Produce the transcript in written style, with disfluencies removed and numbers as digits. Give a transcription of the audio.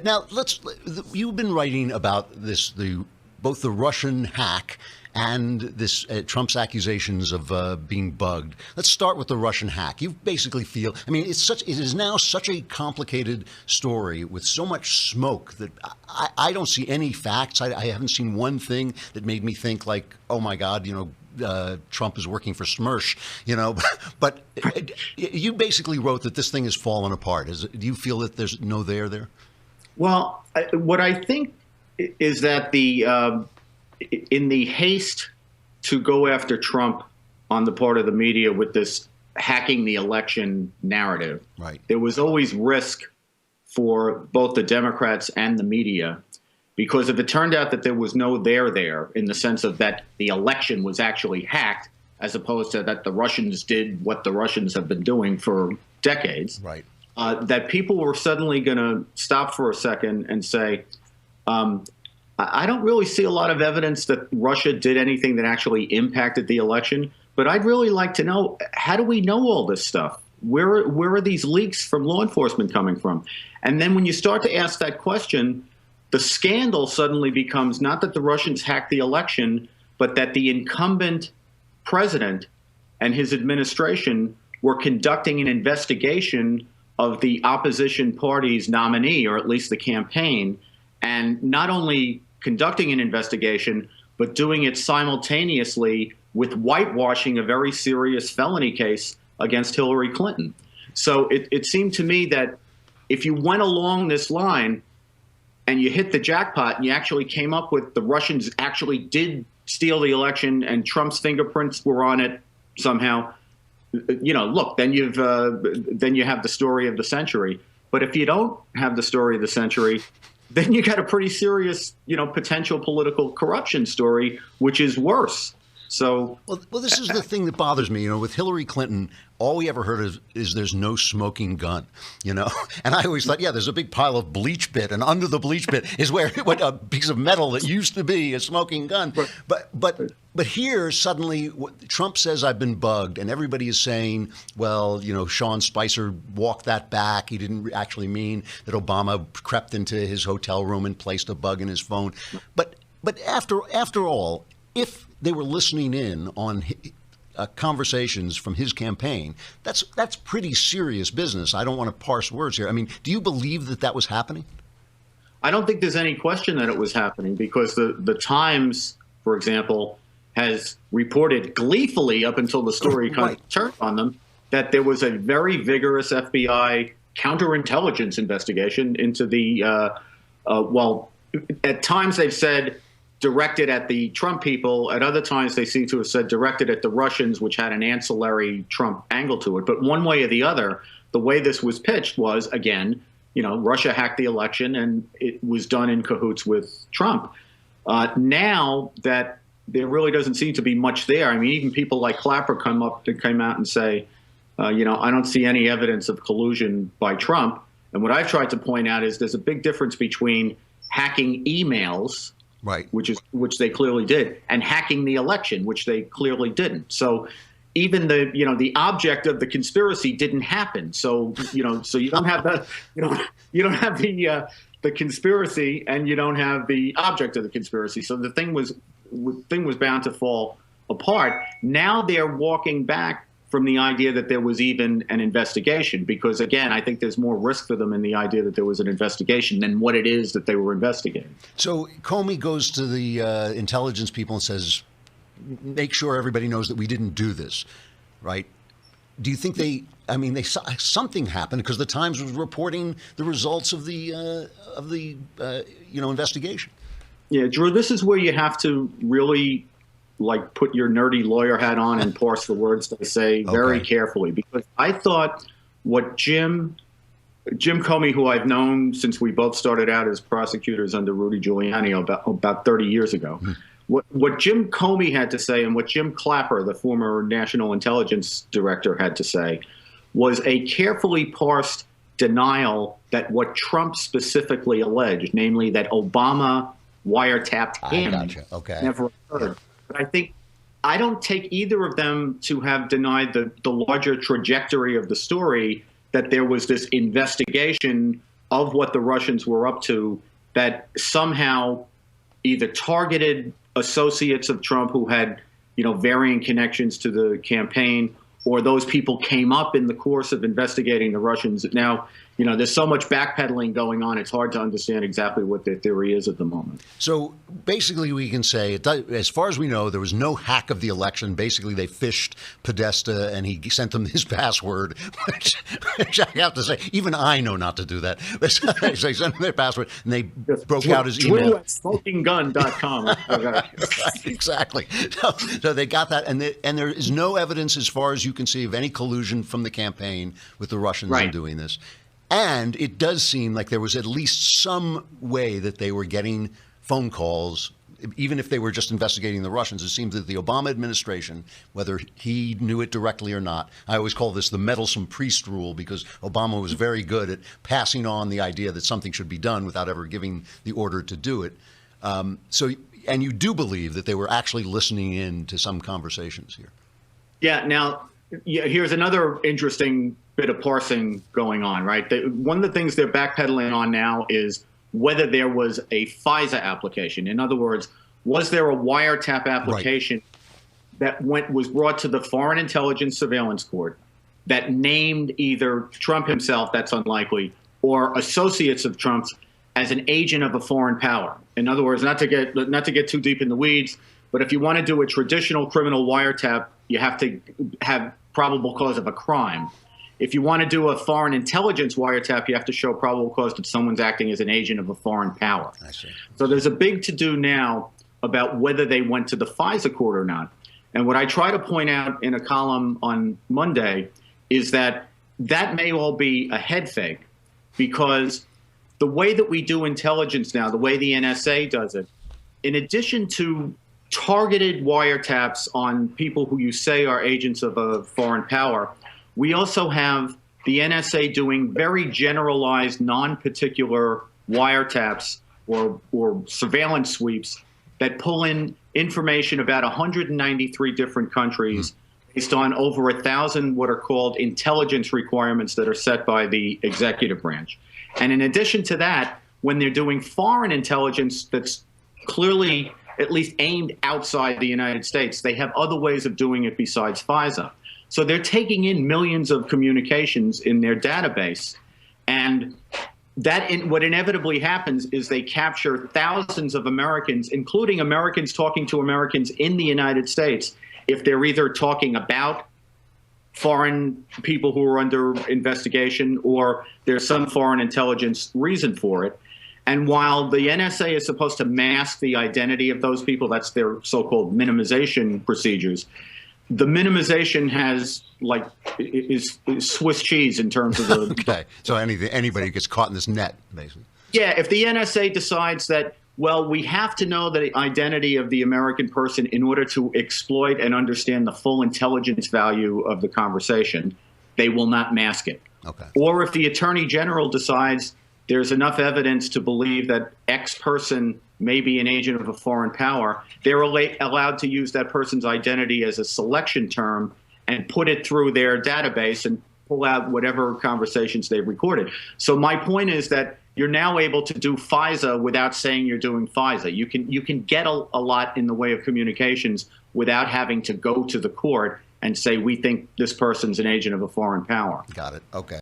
Now, you've been writing about this, both the Russian hack and this Trump's accusations of being bugged. Let's start with the Russian hack. You basically feel, I mean, it is now such a complicated story with so much smoke that I don't see any facts. I haven't seen one thing that made me think like, oh my God, Trump is working for Smersh, but you basically wrote that this thing has fallen apart. Do you feel that there's no there? Well, what I think is that in the haste to go after Trump on the part of the media with this hacking the election narrative, right, there was always risk for both the Democrats and the media, because if it turned out that there was no there in the sense of that the election was actually hacked, as opposed to that the Russians did what the Russians have been doing for decades, right, that people were suddenly going to stop for a second and say, I don't really see a lot of evidence that Russia did anything that actually impacted the election, but I'd really like to know, how do we know all this stuff? Where are these leaks from law enforcement coming from? And then when you start to ask that question, the scandal suddenly becomes not that the Russians hacked the election, but that the incumbent president and his administration were conducting an investigation of the opposition party's nominee, or at least the campaign, and not only conducting an investigation, but doing it simultaneously with whitewashing a very serious felony case against Hillary Clinton. So it seemed to me that if you went along this line and you hit the jackpot and you actually came up with the Russians actually did steal the election and Trump's fingerprints were on it somehow, look, then you have the story of the century. But if you don't have the story of the century, then you got a pretty serious, potential political corruption story, which is worse. So, well, this is the thing that bothers me. With Hillary Clinton, all we ever heard is there's no smoking gun. And I always thought, yeah, there's a big pile of bleach bit, and under the bleach bit is where a piece of metal that used to be a smoking gun. But here suddenly Trump says I've been bugged, and everybody is saying, well, Sean Spicer walked that back. He didn't actually mean that Obama crept into his hotel room and placed a bug in his phone. But after all, if they were listening in on conversations from his campaign, that's pretty serious business. I don't want to parse words here. I mean, do you believe that was happening? I don't think there's any question that it was happening, because the Times, for example, has reported gleefully up until the story kind of turned on them that there was a very vigorous FBI counterintelligence investigation into the, at times they've said directed at the Trump people. At other times, they seem to have said directed at the Russians, which had an ancillary Trump angle to it. But one way or the other, the way this was pitched was, again, Russia hacked the election and it was done in cahoots with Trump. Now that there really doesn't seem to be much there. I mean, even people like Clapper came out and say, I don't see any evidence of collusion by Trump. And what I've tried to point out is there's a big difference between hacking emails, right, which they clearly did, and hacking the election, which they clearly didn't. So even the object of the conspiracy didn't happen. So so you don't have you don't have the conspiracy, and you don't have the object of the conspiracy. So the thing was bound to fall apart. Now they're walking back from the idea that there was even an investigation, because, again, I think there's more risk for them in the idea that there was an investigation than what it is that they were investigating. So Comey goes to the intelligence people and says, make sure everybody knows that we didn't do this, right? Do you think something happened, because the Times was reporting the results of the investigation? Yeah, Drew, this is where you have to really put your nerdy lawyer hat on and parse the words they say very carefully, because I thought what Jim Comey, who I've known since we both started out as prosecutors under Rudy Giuliani about 30 years ago, what Jim Comey had to say and what Jim Clapper, the former National Intelligence Director, had to say was a carefully parsed denial that what Trump specifically alleged, namely that Obama wiretapped him, never occurred. But I don't take either of them to have denied the larger trajectory of the story, that there was this investigation of what the Russians were up to that somehow either targeted associates of Trump who had, varying connections to the campaign, or those people came up in the course of investigating the Russians. Now, there's so much backpedaling going on, it's hard to understand exactly what their theory is at the moment. So basically we can say, as far as we know, there was no hack of the election. Basically, they fished Podesta and he sent them his password, which I have to say, even I know not to do that. They sent them their password and they broke out his email. At smokinggun.com. Right, exactly. So they got that. And there is no evidence, as far as you can see, of any collusion from the campaign with the Russians in doing this. And it does seem like there was at least some way that they were getting phone calls, even if they were just investigating the Russians. It seems that the Obama administration, whether he knew it directly or not, I always call this the meddlesome priest rule, because Obama was very good at passing on the idea that something should be done without ever giving the order to do it. And you do believe that they were actually listening in to some conversations here. Yeah. Now, here's another interesting bit of parsing going on, right? One of the things they're backpedaling on now is whether there was a FISA application. In other words, was there a wiretap application that was brought to the Foreign Intelligence Surveillance Court that named either Trump himself, that's unlikely, or associates of Trump's as an agent of a foreign power? In other words, not to get too deep in the weeds, but if you want to do a traditional criminal wiretap, you have to have probable cause of a crime. If you want to do a foreign intelligence wiretap, you have to show probable cause that someone's acting as an agent of a foreign power. I see. So there's a big to-do now about whether they went to the FISA court or not. And what I try to point out in a column on Monday is that may all be a head fake, because the way that we do intelligence now, the way the NSA does it, in addition to targeted wiretaps on people who you say are agents of a foreign power, we also have the NSA doing very generalized, non-particular wiretaps or surveillance sweeps that pull in information about 193 different countries based on over 1,000 what are called intelligence requirements that are set by the executive branch. And in addition to that, when they're doing foreign intelligence that's clearly at least aimed outside the United States, they have other ways of doing it besides FISA. So they're taking in millions of communications in their database, and what inevitably happens is they capture thousands of Americans, including Americans talking to Americans in the United States, if they're either talking about foreign people who are under investigation or there's some foreign intelligence reason for it. And while the NSA is supposed to mask the identity of those people, that's their so-called minimization procedures, the minimization is Swiss cheese in terms of the. Okay, so anybody gets caught in this net, basically. Yeah, if the NSA decides that, well, we have to know the identity of the American person in order to exploit and understand the full intelligence value of the conversation, they will not mask it. Okay. Or if the Attorney General decides there's enough evidence to believe that X person may be an agent of a foreign power, they're allowed to use that person's identity as a selection term and put it through their database and pull out whatever conversations they've recorded. So my point is that you're now able to do FISA without saying you're doing FISA. You can get a lot in the way of communications without having to go to the court and say, we think this person's an agent of a foreign power. Got it. Okay.